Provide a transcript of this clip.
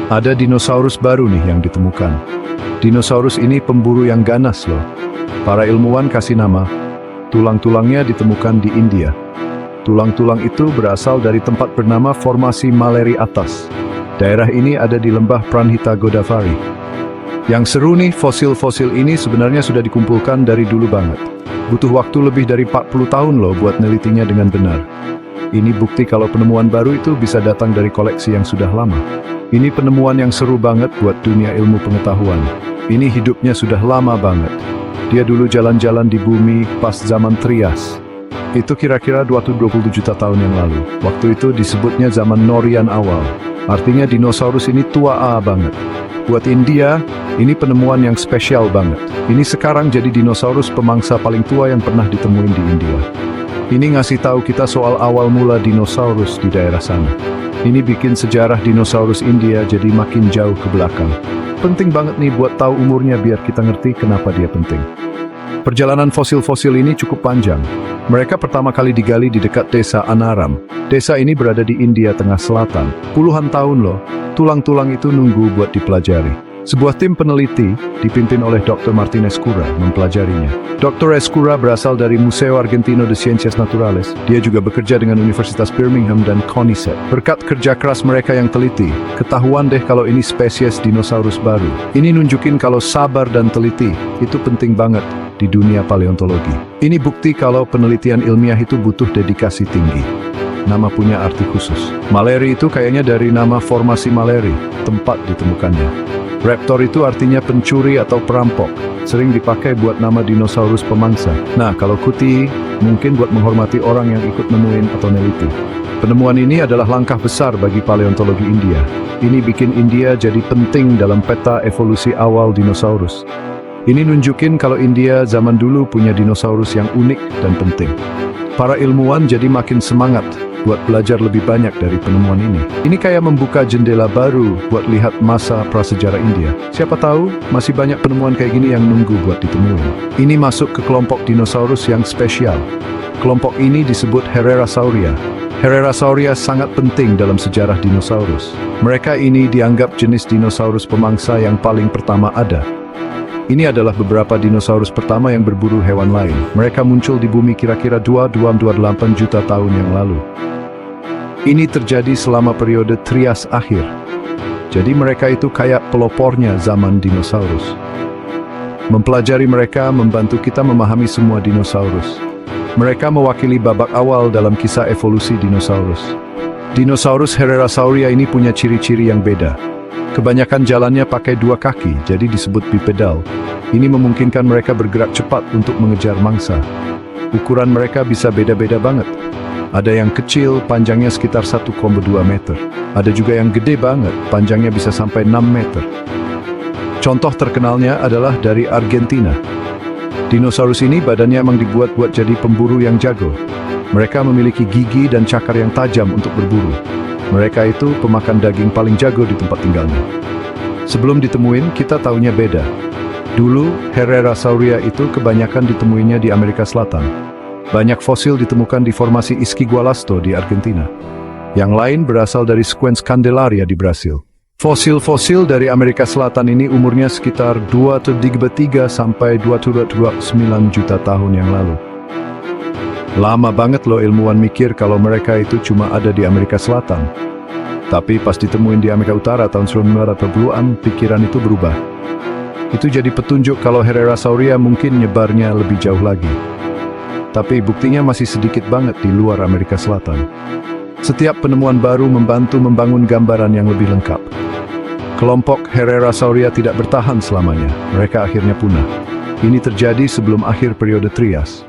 Ada dinosaurus baru nih yang ditemukan. Dinosaurus ini pemburu yang ganas loh. Para ilmuwan kasih nama, tulang-tulangnya ditemukan di India. Tulang-tulang itu berasal dari tempat bernama Formasi Malleri Atas. Daerah ini ada di lembah Pranhita Godavari. Yang seru nih, fosil-fosil ini sebenarnya sudah dikumpulkan dari dulu banget. Butuh waktu lebih dari 40 tahun loh buat nelitinya dengan benar. Ini bukti kalau penemuan baru itu bisa datang dari koleksi yang sudah lama. Ini penemuan yang seru banget buat dunia ilmu pengetahuan. Ini hidupnya sudah lama banget. Dia dulu jalan-jalan di bumi pas zaman Trias. Itu kira-kira 227 juta tahun yang lalu. Waktu itu disebutnya zaman Norian awal. Artinya dinosaurus ini tua banget. Buat India, ini penemuan yang spesial banget. Ini sekarang jadi dinosaurus pemangsa paling tua yang pernah ditemuin di India. Ini ngasih tahu kita soal awal mula dinosaurus di daerah sana. Ini bikin sejarah dinosaurus India jadi makin jauh ke belakang. Penting banget nih buat tahu umurnya biar kita ngerti kenapa dia penting. Perjalanan fosil-fosil ini cukup panjang. Mereka pertama kali digali di dekat desa Anaram. Desa ini berada di India Tengah Selatan. Puluhan tahun loh, tulang-tulang itu nunggu buat dipelajari. Sebuah tim peneliti dipimpin oleh Dr. Martin Escura mempelajarinya. Dr. Escura berasal dari Museo Argentino de Ciencias Naturales. Dia juga bekerja dengan Universitas Birmingham dan CONICET. Berkat kerja keras mereka yang teliti, ketahuan deh kalau ini spesies dinosaurus baru. Ini nunjukin kalau sabar dan teliti itu penting banget di dunia paleontologi. Ini bukti kalau penelitian ilmiah itu butuh dedikasi tinggi. Nama punya arti khusus. Malleri itu kayaknya dari nama Formasi Malleri, tempat ditemukannya. Raptor itu artinya pencuri atau perampok. Sering dipakai buat nama dinosaurus pemangsa. Nah, kalau Kuti, mungkin buat menghormati orang yang ikut nemuin atau neliti. Penemuan ini adalah langkah besar bagi paleontologi India. Ini bikin India jadi penting dalam peta evolusi awal dinosaurus. Ini nunjukin kalau India zaman dulu punya dinosaurus yang unik dan penting. Para ilmuwan jadi makin semangat buat belajar lebih banyak dari penemuan ini. Ini kayak membuka jendela baru buat lihat masa prasejarah India. Siapa tahu masih banyak penemuan kayak gini yang nunggu buat ditemuin. Ini masuk ke kelompok dinosaurus yang spesial. Kelompok ini disebut Herrerasauria. Herrerasauria sangat penting dalam sejarah dinosaurus. Mereka ini dianggap jenis dinosaurus pemangsa yang paling pertama ada. Ini adalah beberapa dinosaurus pertama yang berburu hewan lain. Mereka muncul di bumi kira-kira 2,28 juta tahun yang lalu. Ini terjadi selama periode Trias akhir. Jadi mereka itu kayak pelopornya zaman dinosaurus. Mempelajari mereka membantu kita memahami semua dinosaurus. Mereka mewakili babak awal dalam kisah evolusi dinosaurus. Dinosaurus Herrerasauria ini punya ciri-ciri yang beda. Kebanyakan jalannya pakai dua kaki, jadi disebut bipedal. Ini memungkinkan mereka bergerak cepat untuk mengejar mangsa. Ukuran mereka bisa beda-beda banget. Ada yang kecil, panjangnya sekitar 1,2 meter. Ada juga yang gede banget, panjangnya bisa sampai 6 meter. Contoh terkenalnya adalah dari Argentina. Dinosaurus ini badannya emang dibuat buat jadi pemburu yang jago. Mereka memiliki gigi dan cakar yang tajam untuk berburu. Mereka itu pemakan daging paling jago di tempat tinggalnya. Sebelum ditemuin, kita taunya beda. Dulu, Herrerasauria itu kebanyakan ditemuinya di Amerika Selatan. Banyak fosil ditemukan di formasi Ischigualasto di Argentina. Yang lain berasal dari Sequence Candelaria di Brasil. Fosil-fosil dari Amerika Selatan ini umurnya sekitar 2,3 sampai 2,29 juta tahun yang lalu. Lama banget loh ilmuwan mikir kalau mereka itu cuma ada di Amerika Selatan. Tapi pas ditemuin di Amerika Utara tahun 1980-an, pikiran itu berubah. Itu jadi petunjuk kalau Herrerasauria mungkin nyebarnya lebih jauh lagi. Tapi buktinya masih sedikit banget di luar Amerika Selatan. Setiap penemuan baru membantu membangun gambaran yang lebih lengkap. Kelompok Herrerasauria tidak bertahan selamanya. Mereka akhirnya punah. Ini terjadi sebelum akhir periode Trias.